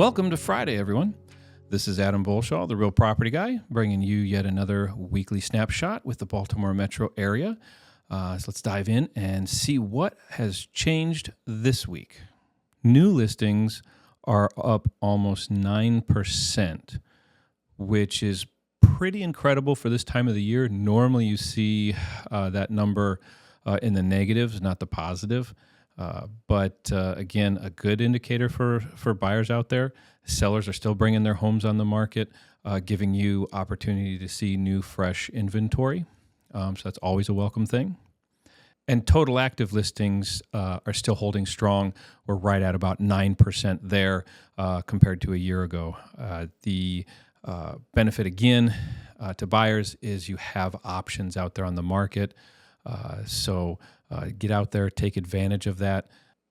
Welcome to Friday, everyone. This is Adam Bolshaw, the Real Property Guy, bringing you yet another weekly snapshot with the Baltimore metro area. So let's dive in and see what has changed this week. New listings are up almost 9%, which is pretty incredible for this time of the year. Normally you see that number in the negatives, not the positive. But again, a good indicator for buyers out there. Sellers are still bringing their homes on the market, giving you opportunity to see new, fresh inventory. So that's always a welcome thing. And total active listings are still holding strong. We're right at about 9% there compared to a year ago. The benefit, again, to buyers is you have options out there on the market. So get out there, take advantage of that,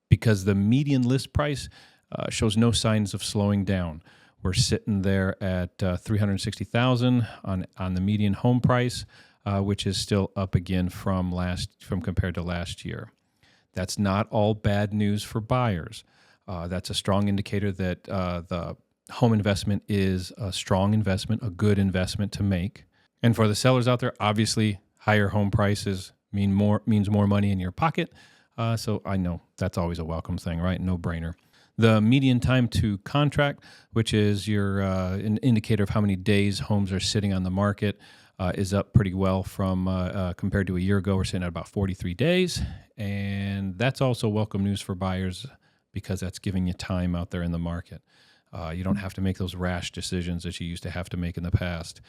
because the median list price shows no signs of slowing down. We're sitting there at $360,000 on the median home price, which is still up again from compared to last year. That's not all bad news for buyers. That's a strong indicator that the home investment is a strong investment, a good investment to make. And for the sellers out there, obviously, higher home prices means more money in your pocket. So I know that's always a welcome thing, right? No brainer. The median time to contract, which is your an indicator of how many days homes are sitting on the market, is up pretty well from compared to a year ago. We're sitting at about 43 days. And that's also welcome news for buyers because that's giving you time out there in the market. You don't have to make those rash decisions that you used to have to make in the past.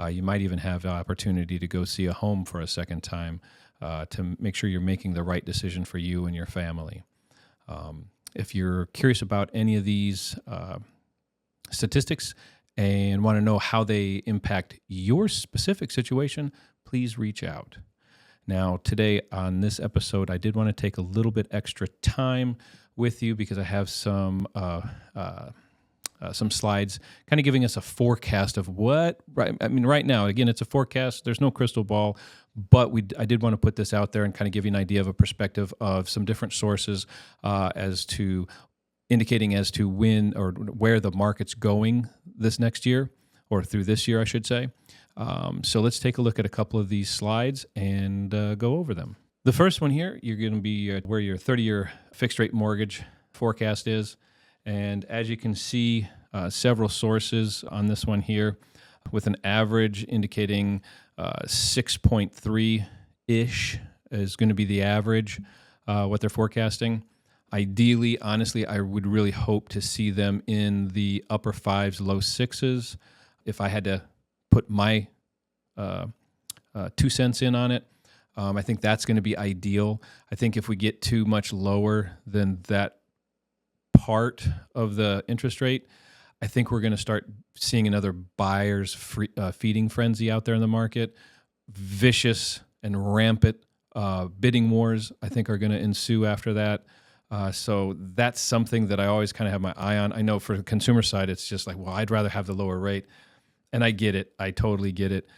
You might even have the opportunity to go see a home for a second time to make sure you're making the right decision for you and your family. If you're curious about any of these statistics and want to know how they impact your specific situation, please reach out. Now, today on this episode, I did want to take a little bit extra time with you because I have some slides kind of giving us a forecast of what, right now, again, it's a forecast. There's no crystal ball, but I did want to put this out there and kind of give you an idea of a perspective of some different sources as to indicating as to when or where the market's going this next year, or through this year, I should say. So let's take a look at a couple of these slides and go over them. The first one here, you're going to be where your 30-year fixed rate mortgage forecast is. And as you can see, several sources on this one here with an average indicating 6.3-ish is going to be the average, what they're forecasting. Ideally, honestly, I would really hope to see them in the upper fives, low sixes. If I had to put my 2 cents in on it, I think that's going to be ideal. I think if we get too much lower than that part of the interest rate, I think we're going to start seeing another buyer's feeding frenzy out there in the market. Vicious and rampant bidding wars, I think, are going to ensue after that. So that's something that I always kind of have my eye on. I know for the consumer side, it's just like, well, I'd rather have the lower rate. And I get it. I totally get it.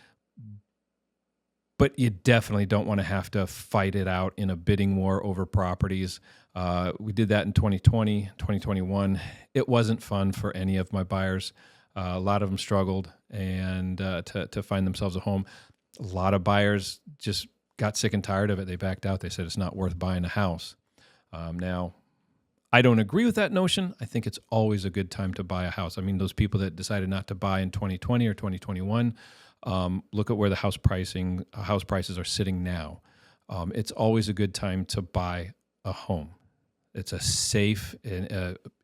But you definitely don't want to have to fight it out in a bidding war over properties. We did that in 2020, 2021. It wasn't fun for any of my buyers. A lot of them struggled and to find themselves a home. A lot of buyers just got sick and tired of it. They backed out. They said it's not worth buying a house. Now, I don't agree with that notion. I think it's always a good time to buy a house. I mean, those people that decided not to buy in 2020 or 2021, look at where the house prices are sitting now. It's always a good time to buy a home. It's a safe,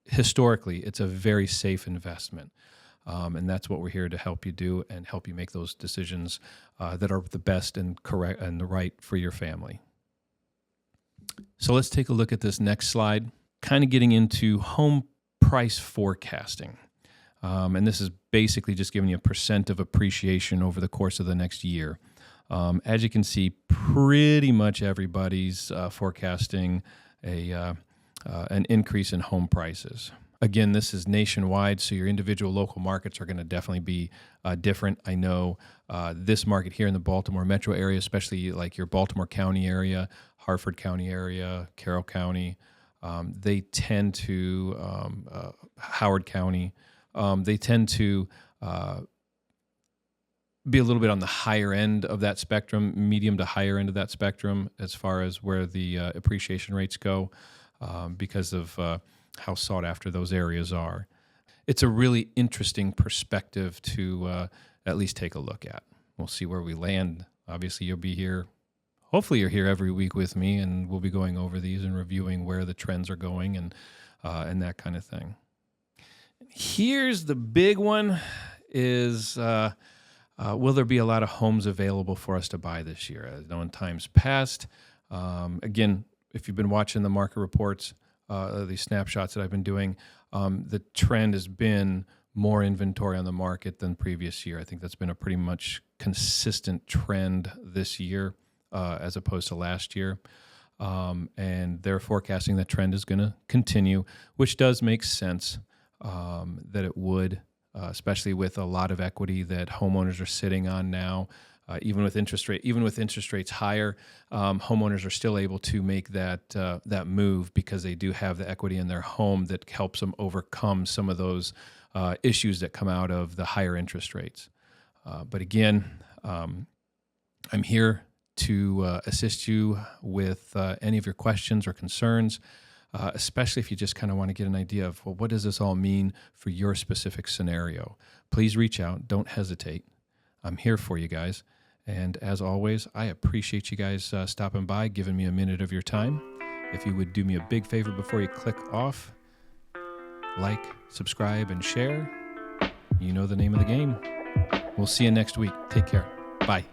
historically, it's a very safe investment. And that's what we're here to help you do and help you make those decisions that are the best and correct and the right for your family. So let's take a look at this next slide, kind of getting into home price forecasting. And this is basically just giving you a percent of appreciation over the course of the next year. As you can see, pretty much everybody's forecasting an increase in home prices. Again, this is nationwide, so your individual local markets are going to definitely be different. I know this market here in the Baltimore metro area, especially like your Baltimore County area, Harford County area, Carroll County, they tend to, Howard County, they tend to be a little bit on the higher end of that spectrum, medium to higher end of that spectrum as far as where the appreciation rates go, because of how sought after those areas are. It's a really interesting perspective to at least take a look at. We'll see where we land. Obviously, you'll be here. Hopefully, you're here every week with me, and we'll be going over these and reviewing where the trends are going and that kind of thing. Here's the big one: is will there be a lot of homes available for us to buy this year? As known in times past, again, if you've been watching the market reports, these snapshots that I've been doing, the trend has been more inventory on the market than previous year. I think that's been a pretty much consistent trend this year as opposed to last year. And they're forecasting that trend is going to continue, which does make sense that it would. Especially with a lot of equity that homeowners are sitting on now, even with interest rates higher, homeowners are still able to make that move because they do have the equity in their home that helps them overcome some of those issues that come out of the higher interest rates. But again, I'm here to assist you with any of your questions or concerns. Especially if you just kind of want to get an idea of, well, what does this all mean for your specific scenario? Please reach out. Don't hesitate. I'm here for you guys. And as always, I appreciate you guys stopping by, giving me a minute of your time. If you would do me a big favor before you click off, like, subscribe, and share. You know the name of the game. We'll see you next week. Take care. Bye.